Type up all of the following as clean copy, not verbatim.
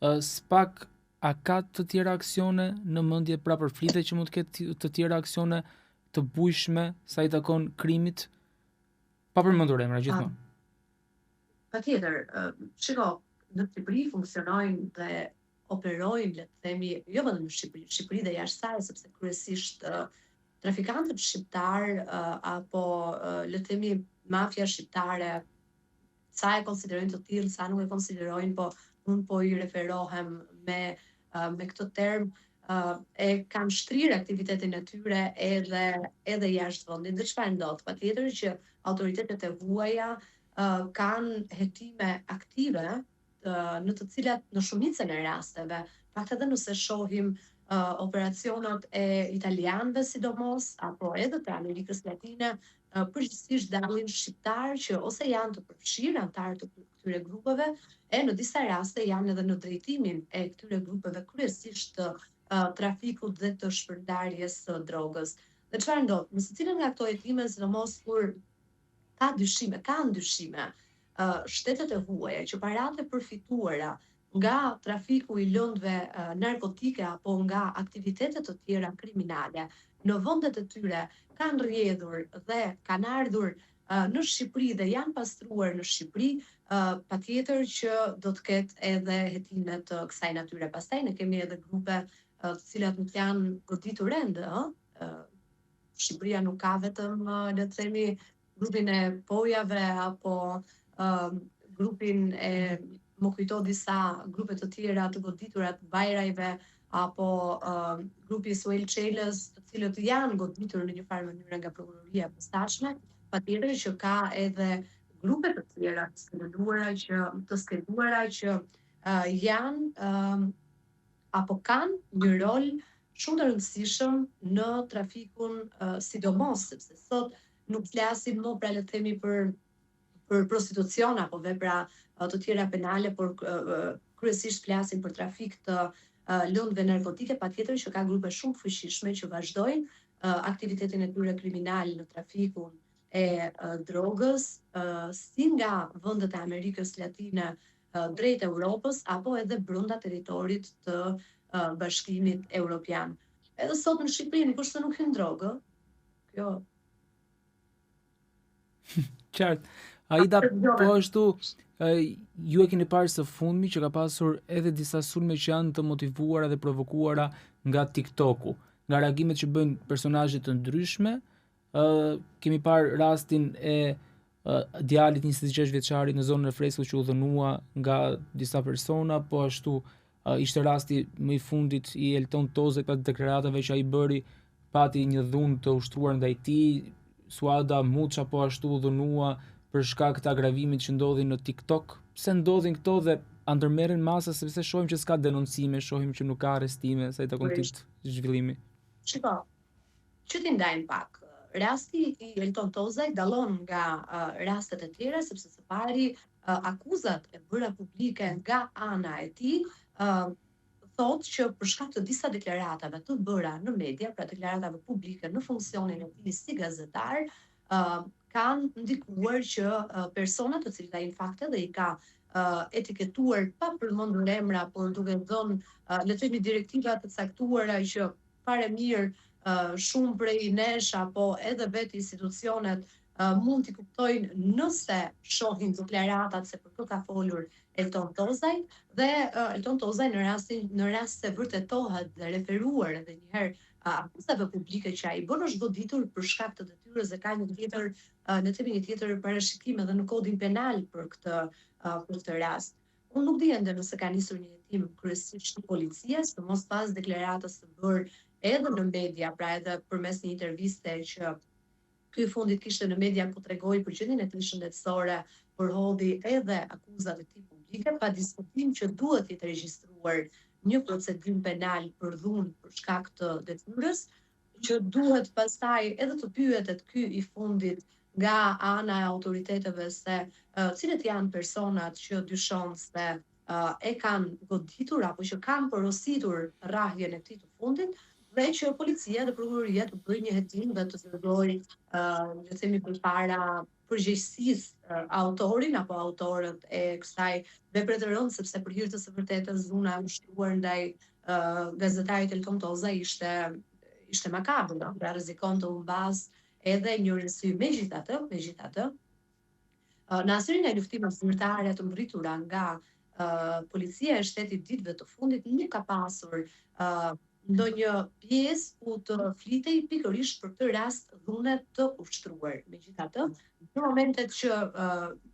Spak a ka të tjera aksione në mendje pra përflitet që mund të ketë të tjera aksione të bujshme sa i takon krimit, pa përmendur emra gjithmonë. Patjetër, shiko, në Shqipëri funksionojnë dhe operojnë, le të themi, jo vetëm në Shqipëri dhe jashtë saj, sepse kryesisht trafikantët shqiptar apo le të themi mafia shqiptare, sa e konsiderojnë të tillë, sa nuk e konsiderojnë, po unë po i referohem me këtë term, e kanë shtrirë aktivitetin e tyre edhe jashtë vendit. Dhe çfarë ndodh? Patjetër që autoritetet e huaja kanë hetime aktive në të cilat në shumicën e rasteve, pak edhe nëse shohim operacionet e italianëve sidomos apo edhe të Amerikës Latine, përgjithsisht dalin shqiptar që ose janë të përfshirë antarë të këtyre grupeve, e në disa raste janë edhe në drejtimin e këtyre grupeve, kryesisht të trafikut dhe të shpërndarjes së drogës. Dhe çfarë ndodh? Në secilën nga këto hetime, sidomos kur kanë dyshime shtetet e huaja që paratë e përfituara nga trafiku i lëndëve narkotike apo nga aktivitetet të tjera kriminale në vendet e tyre kanë rrjedhur dhe kanë ardhur në Shqipëri dhe janë pastruar në Shqipëri, patjetër që do të ketë edhe hetime të kësaj natyre. Pastaj ne kemi edhe grupe të cilat nuk janë goditur ende, Shqipëria nuk ka vetëm le të themi grupin e pojave apo grupin e më kujto disa grupe të tjera të goditura të bajrajve apo grupi Suel Çelës, të cilët janë goditur në një farë mënyrë nga prokuroria e posaçme, patjetër që ka edhe grupe të tjera të skenuara që janë apo kanë një rol shumë të rëndësishëm në trafikun, sidomos sepse sot nuk flasim më pra le të themi për prostitucion apo vepra të tjera penale, por kryesisht flasim për trafik të lëndëve narkotike, patjetër që ka grupe shumë të fuqishme që vazhdojnë aktivitetin e tyre kriminal në trafikun e drogës, si nga vendet e Amerikës Latine drejt Europës apo edhe brenda territorit të Bashkimit Evropian. Edhe sot në Shqipëri nuk është se nuk hyn drogë, kjo Qartë. Aida, po ashtu ju e keni parë së fundmi që ka pasur edhe disa sulme që janë të motivuara dhe provokuara nga TikToku, nga reagimet që bëjnë personazhe të ndryshme. Kemi parë rastin e djalit 26 vjeçari në zonën e Freskët që u dhënua nga disa persona, po ashtu ishte rasti më i fundit i Elton Tozet pas deklaratave që ai bëri, pati një dhunë të ushtruar ndaj tij. Suada Muça po ashtu u dhënua për shkak të agravimit që ndodhi në TikTok. Pse ndodhin këto dhe a ndërmerren masa, sepse shohim që s'ka denoncime, shohim që nuk ka arrestime sa i takon këtij zhvillimi. Shiko, që ti ndajmë pak. Rasti i Elton Tozaj dallon nga rastet e tjera sepse së pari akuzat e bëra publike nga ana e tij thotë që për shkak të disa deklaratave të bëra në media, pra deklaratave publike në funksionin e tij si gazetar, kanë ndikuar që personat të cilët ai në fakt edhe i ka etiketuar pa përmendur emra, por duke dhënë le të themi direktiva të caktuara që fare mirë shumë prej nesh apo edhe vetë institucionet mund t'i kuptojnë nëse shohin deklaratat se për këtë ka folur Elton Tozaj dhe Elton Tozaj në rast se vërtetohet dhe referuar edhe një herë akuzave publike që ai bën është goditur për shkak të detyrës dhe ka një tjetër le të themi një tjetër parashikim edhe në kodin penal për këtë rast. Unë nuk di ende nëse ka nisur një hetim kryesisht policisë, për mos pas deklaratës të bërë edhe në media, pra edhe përmes një interviste që ky fundit kishte në media ku tregoi për gjendjen e tij shëndetësore, përhodhi edhe akuzat e tij publike, pa diskutim që duhet të jetë regjistruar një procedurë penal për dhunë për shkak të detyrës, që duhet pastaj edhe të pyetet ky i fundit nga ana e autoriteteve se cilët janë personat që dyshon se e kanë goditur apo që kanë porositur rrahjen e këtij të fundit, dhe që policia dhe prokuroria të bëjë një hetim dhe të dërgojë le të themi përpara përgjegjësisë autorin apo autorët e kësaj vepre të rëndë, sepse për hir të së vërtetës dhuna e ushtruar ndaj gazetarit Elton Toza ishte makabër, pra rrezikon të humbas edhe një rësy. Megjithatë, në asnjërin nga luftimet zyrtare të mbërritura nga policia e shtetit ditëve të fundit nuk ka pasur ndonjë pjesë ku të flitej pikërisht për këtë rast dhune të ushtruar. Megjithatë, në momentet që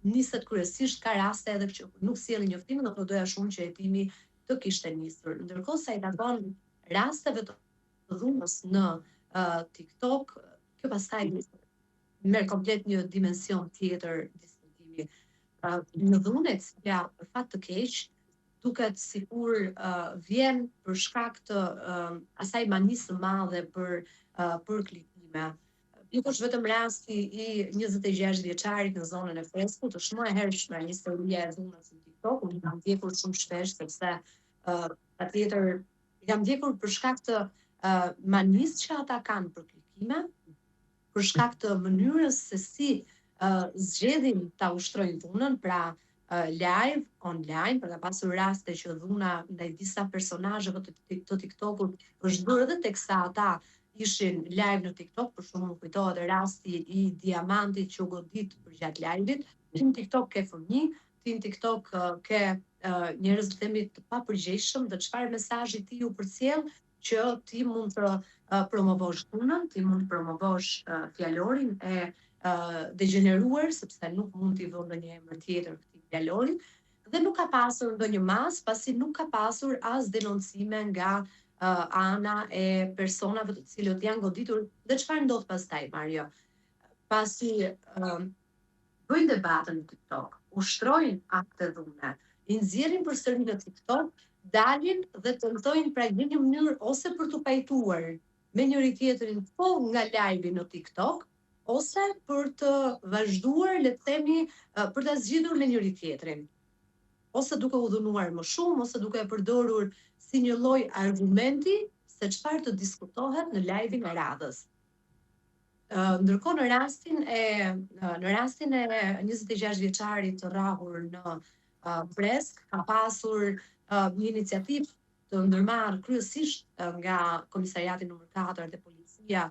niset kryesisht ka raste edhe që nuk sjellin njoftimin, do doja shumë që hetimi të kishte nisur. Ndërkohë sa i takon rasteve të dhunës në TikTok, kjo pastaj merr komplet një dimension tjetër diskutimi. Në dhunë e cila për fat të keq duket sikur vjen për shkak të asaj manisë së madhe për klikime. Nuk është vetëm rasti i 26 vjeçarit në zonën e Freskut, është më e hershme historia e dhunës në TikTok. Unë kam ndjekur shumë shpesh sepse patjetër jam ndjekur për shkak të manisë që ata kanë për klikime, për shkak të mënyrës se si zgjedhin ta ushtrojnë dhunën, pra live, online, për ka pasur raste që dhuna ndaj disa personazheve të TikTokut është bërë edhe teksa ata ishin live në TikTok. Për shembull, kujtohet rasti i diamantit që u godit përgjatë live-it. Ti në TikTok ke fëmijë, ti në TikTok ke njerëz të themi të papërgjegjshëm, dhe çfarë mesazhi ti u përcjell që ti mund të promovosh dhunën, ti mund të promovosh fjalorin e degeneruar, sepse nuk mund t'i vënë ndonjë emër tjetër këtij fjalori, dhe nuk ka pasur ndonjë mas, pasi nuk ka pasur as denoncime nga ana e personave të cilët janë goditur. Dhe çfarë ndodh pastaj, Mario? Pasi bëjnë debatën në TikTok, ushtrojnë akte dhune, i nxjerrin përsëri në TikTok, dalin dhe tentojnë pra në një mënyrë ose për të pajtuar me njëri tjetrin po nga live-i në TikTok, ose për të vazhduar, le të themi, për ta zgjidhur me njëri tjetrin. Ose duke u dhunuar më shumë, ose duke e përdorur si një lloj argumenti se çfarë të diskutohet në live-in e radhës. Ndërkohë në rastin e 26 vjeçarit të rrahur në Fresk, ka pasur një iniciativë të ndërmarrë kryesisht nga Komisariati nr. 4 dhe Policia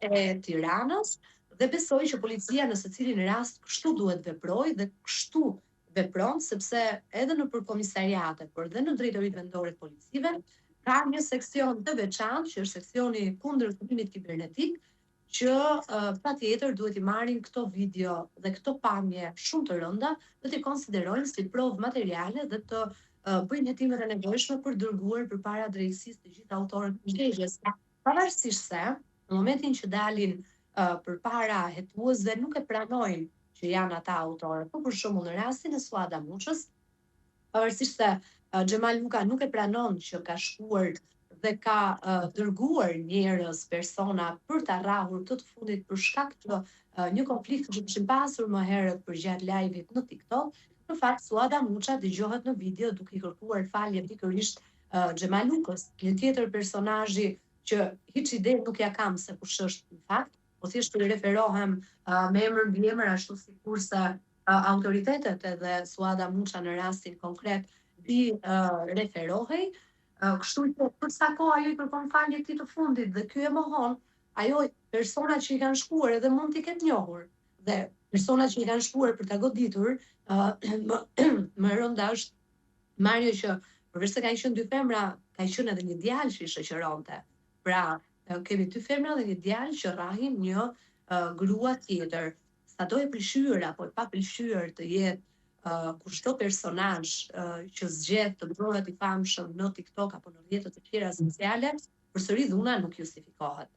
e Tiranës, dhe besoj që policia në secilin rast kështu duhet veprojë dhe kështu vepron, sepse edhe në përkomisariate, por dhe në drejtoritë vendore të policive, ka një seksion të veçantë që është seksioni kundër krimit kibernetik, që patjetër duhet i marrin këto video dhe këto pamje shumë të rënda dhe t'i konsiderojnë si provë materiale dhe të bëjnë hetimet e nevojshme për dërguar përpara drejtësisë të gjithë autorët e ndjeshjes. Pavarësisht se në momentin që dalin përpara hetuesve nuk e pranojnë që janë ata autorët. Për shembull në rastin e Suada Muçës, pavarësisht se Xhemal Luka nuk e pranon që ka shkuar dhe ka dërguar njerëz, persona për ta rrahur këtë të fundit për shkak të një konflikti që kishin pasur më herët përgjatë live-it në TikTok, në fakt Suada Muça dëgjohet në video duke i kërkuar falje pikërisht Xhemal Lukës, një tjetër personazhi që hiç ide nuk ja kam se kush është në fakt, po thjesht të referohem me emër mbi emër, ashtu sikurse autoritetet edhe Suada Muça në rastin konkret i referohej. Kështu që për sa kohë ajo i kërkon falje këtij të fundit dhe ky e mohon, ajo persona që i kanë shkuar edhe mund t'i ketë njohur. Dhe persona që i kanë shkuar për ta goditur, më rënda është Mario që përveç se kanë qenë dy femra, ka qenë edhe një djalë që i shoqëronte. Pra, kemi dy femra dhe një djalë që rrahin një grua tjetër. Sado e pëlqyer apo e papëlqyer të jetë kushto personazh që zgjedh të bëhet i famshëm në TikTok apo në rrjetet e tjera sociale, përsëri dhuna nuk justifikohet.